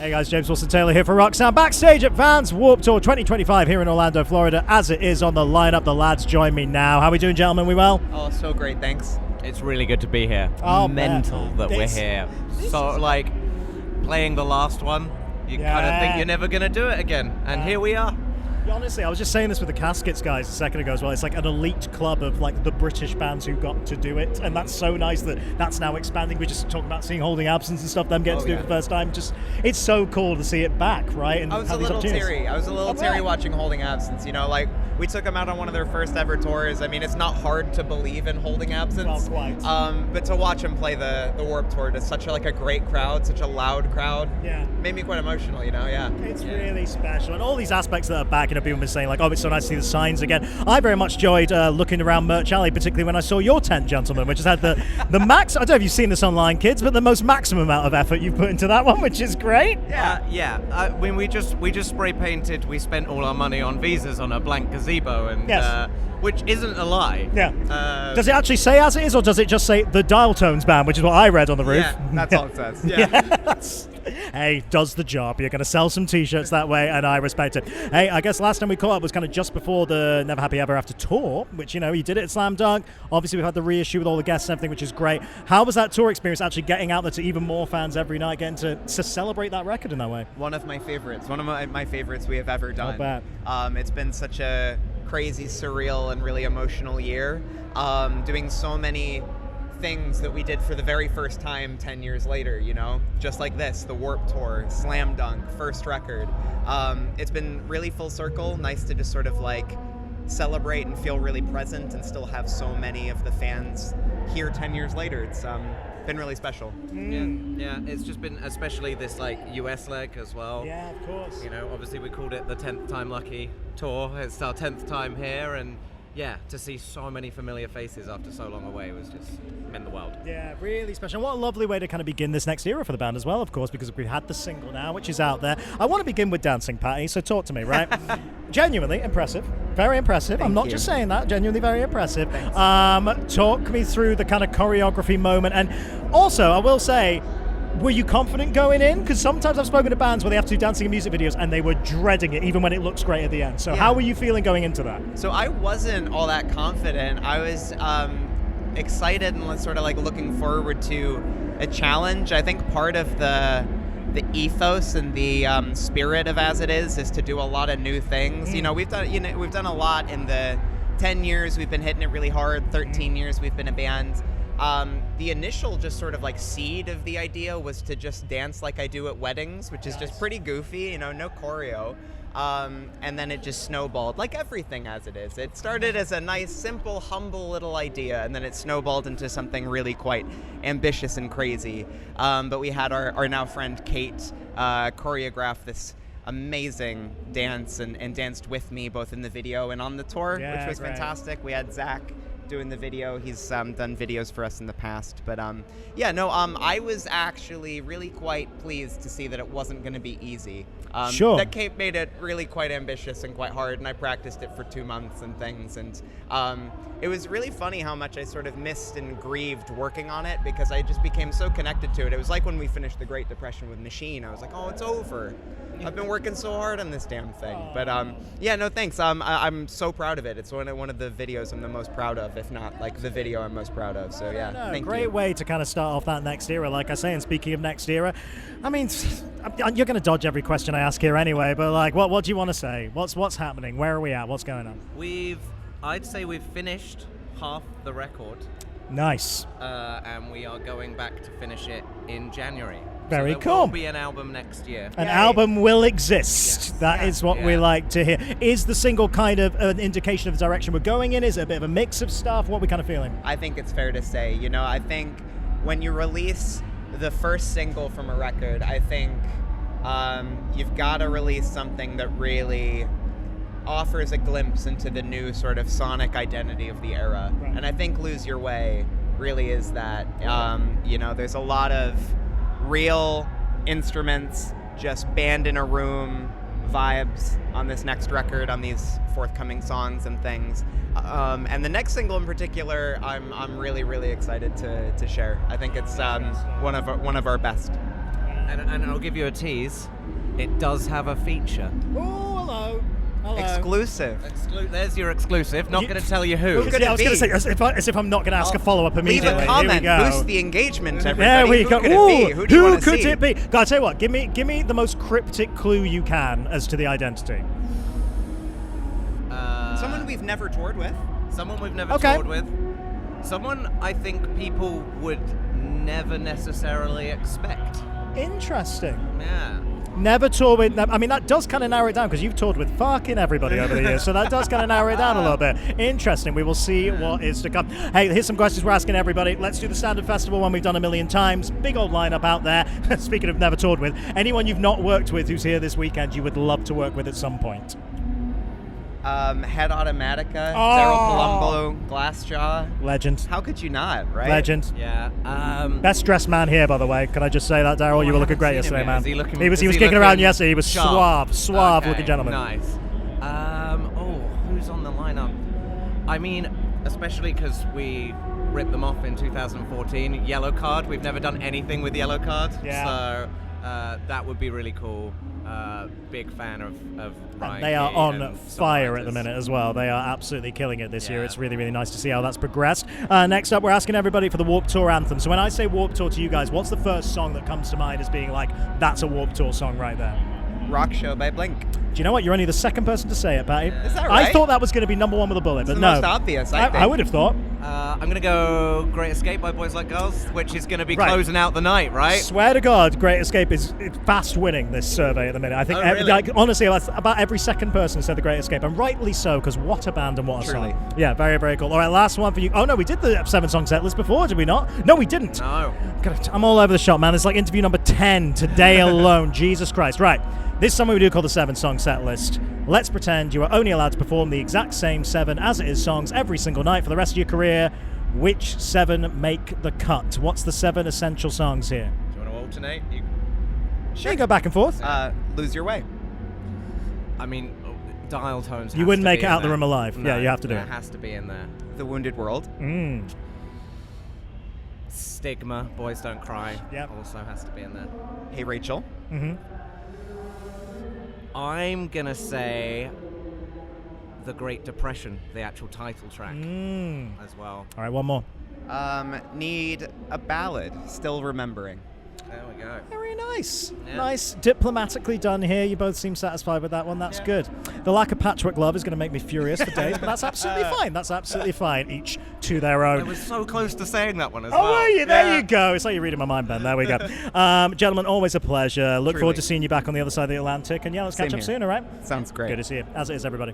Hey guys, James Wilson-Taylor here for Roxanne. Backstage at Vans Warped Tour 2025 here in Orlando, Florida, as it is on the lineup. The lads join me now. How are we doing, gentlemen? We well? Oh, so great, thanks. It's really good to be here. Oh, mental man. that we're here. So, like, playing the last one, you kind of think you're never going to do it again. And here we are. Honestly, I was just saying this with the Caskets guys a second ago as well. It's like an elite club of like the British bands who got to do it, and that's so nice that that's now expanding. We're just talking about seeing Holding Absence and stuff. Them getting to do it for the first time. Just it's so cool to see it back, right? And I was a little teary watching Holding Absence. You know, like we took them out on one of their first ever tours. I mean, it's not hard to believe in Holding Absence. Well, quite. But to watch them play the Warped Tour to such a great crowd, such a loud crowd, made me quite emotional. You know, It's really special, and all these aspects that are back. You know, people have been saying like, oh, it's so nice to see the signs again. I very much enjoyed looking around Merch Alley, particularly when I saw your tent, gentlemen, which has had the max. I don't know if you've seen this online, kids, but the most maximum amount of effort you've put into that one, which is great. When we just spray painted, we spent all our money on visas on a blank gazebo, and which isn't a lie. Does it actually say as it is, or does it just say the Dial Tones Band, which is what I read on the roof? Yeah, that's all it says. Hey, does the job. You're going to sell some t-shirts that way, and I respect it. Hey, I guess last time we caught up was kind of just before the Never Happy Ever After tour, which, you know, you did it at Slam Dunk. Obviously, we've had the reissue with all the guests and everything, which is great. How was that tour experience, actually getting out there to even more fans every night, getting to celebrate that record in that way? One of my favorites. One of my favorites we have ever done. Not bad. It's been such a crazy, surreal, and really emotional year. Doing so many things that we did for the very first time 10 years later, you know, just like this, the Warped Tour, Slam Dunk, first record. It's been really full circle, nice to just sort of like celebrate and feel really present and still have so many of the fans here 10 years later. It's been really special. Yeah, it's just been, especially this like US leg as well. Yeah, of course. You know, obviously we called it the 10th Time Lucky tour. It's our 10th time here, and yeah, to see so many familiar faces after so long away was just meant the world. Yeah, really special. And what a lovely way to kind of begin this next era for the band as well, of course, because we've had the single now, which is out there. I want to begin with dancing, Patty, so talk to me, right? Genuinely impressive. Very impressive. I'm not just saying that. Genuinely very impressive. Talk me through the kind of choreography moment. And also, I will say, were you confident going in? Because sometimes I've spoken to bands where they have to do dancing and music videos and they were dreading it even when it looks great at the end. So how were you feeling going into that? So I wasn't all that confident. I was excited and sort of like looking forward to a challenge. I think part of the ethos and the spirit of As It Is to do a lot of new things. You know, we've done a lot in the 10 years we've been hitting it really hard, 13 years we've been a band. The initial just sort of like seed of the idea was to just dance like I do at weddings, which is just pretty goofy, you know, no choreo. And then it just snowballed, like everything As It Is. It started as a nice, simple, humble little idea, and then it snowballed into something really quite ambitious and crazy. But we had our now friend Kate choreograph this amazing dance and danced with me both in the video and on the tour, which was fantastic. We had Zach doing the video. He's done videos for us in the past, but I was actually really quite pleased to see that it wasn't going to be easy. That Kate made it really quite ambitious and quite hard, and I practiced it for 2 months and things, and it was really funny how much I sort of missed and grieved working on it because I just became so connected to it. It was like when we finished the Great Depression with Machine. I was like, oh, it's over. I've been working so hard on this damn thing. But thanks. I'm so proud of it. It's one of the videos I'm the most proud of, if not like the video I'm most proud of. So thank you. Great way to kind of start off that next era, like I say. And speaking of next era, I mean, you're going to dodge every question I ask here anyway. But like, what do you want to say? What's happening? Where are we at? What's going on? I'd say we've finished half the record. Nice. And we are going back to finish it in January. Very cool. There will be an album next year. An album will exist. Yes. That is what we like to hear. Is the single kind of an indication of the direction we're going in? Is it a bit of a mix of stuff? What are we kind of feeling? I think it's fair to say, you know, I think when you release the first single from a record, I think you've got to release something that really offers a glimpse into the new sort of sonic identity of the era. Right. And I think Lose Your Way really is that. You know, there's a lot of real instruments, just band in a room vibes on this next record, on these forthcoming songs and things. And the next single in particular, I'm really, really excited to share. I think it's one of our best. And I'll give you a tease. It does have a feature. Oh, hello. Hello. Exclusive. There's your exclusive. Not going to tell you who. Who could Yeah, I it was going to be? say, as if I'm not going to ask a follow-up Leave immediately. a comment. Here we go. Boost the engagement, everybody. There we Who go. could it Ooh, be? Who do you want to could see? it be? God, I tell you what. Give me the most cryptic clue you can as to the identity. Someone we've never toured with. Someone we've never Okay. toured with. Someone I think people would never necessarily expect. Interesting. Yeah. Never toured with. I mean, that does kind of narrow it down because you've toured with fucking everybody over the years, so that does kind of narrow it down a little bit. Interesting. We will see what is to come. Hey, here's some questions we're asking everybody. Let's do the Standard Festival one we've done a million times. Big old lineup out there. Speaking of never toured with, anyone you've not worked with who's here this weekend, you would love to work with at some point. Head Automatica, Oh. Daryl Palumbo, Glassjaw. Legend. How could you not, right? Legend. Yeah. Best dressed man here, by the way. Can I just say that, Daryl? Oh, you I were looking haven't great seen him yesterday, yet. man. Is he looking- he was is he kicking looking around yesterday. He was sharp? suave Okay, looking gentleman. Nice. Who's on the lineup? I mean, especially because we ripped them off in 2014. Yellow Card. We've never done anything with Yellow Card. Yeah. So that would be really cool. Big fan of Ryan. And they are Key on and fire at the songwriters. minute as well. They are absolutely killing it this year. Yeah. It's really, really nice to see how that's progressed. Next up, we're asking everybody for the Warped Tour anthem. So when I say Warped Tour to you guys, what's the first song that comes to mind as being like, that's a Warped Tour song right there? Rock Show by Blink. Do you know what? You're only the second person to say it, Patty. Is that I right? thought that was going to be number one with a bullet, It's but the no. most obvious, I think. I would have thought. I'm going to go Great Escape by Boys Like Girls, which is going to be Right. closing out the night, right? Swear to God, Great Escape is fast winning this survey at the minute. I think, Oh, really? honestly, about every second person said the Great Escape, and rightly so, because what a band and what a Truly. song. Yeah, very, very cool. All right, last one for you. Oh, no, we did the 7-song set list before, did we not? No, we didn't. No. God, I'm all over the shop, man. It's like interview number 10 today alone. Jesus Christ. Right. This is something we do called the 7-song set list. Let's pretend you are only allowed to perform the exact same 7 as it is songs every single night for the rest of your career. Which 7 make the cut? What's the 7 essential songs here? Do you want to alternate? Sure. You go back and forth. Lose Your Way. I mean, dial tones. You has wouldn't to make be it in out the there. room alive. No, Yeah, you have to do it it. has to be in there. The Wounded World. Stigma, Boys Don't Cry. Yep. Also has to be in there. Hey Rachel. Mm-hmm. I'm gonna say The Great Depression, the actual title track, as well. All right, one more. Need a ballad. Still Remembering. There we go. Very nice. Yeah. Nice. Diplomatically done here. You both seem satisfied with that one. That's good. The lack of patchwork love is going to make me furious for days, but that's absolutely fine. That's absolutely fine. Each to their own. I was so close to saying that one as Oh, well. were you? There Yeah. you go. It's like you're reading my mind, Ben. There we go. Gentlemen, always a pleasure. Look Truly. forward to seeing you back on the other side of the Atlantic. And yeah, let's catch Same up here. soon, all right? Sounds great. Good to see you. As it is, everybody.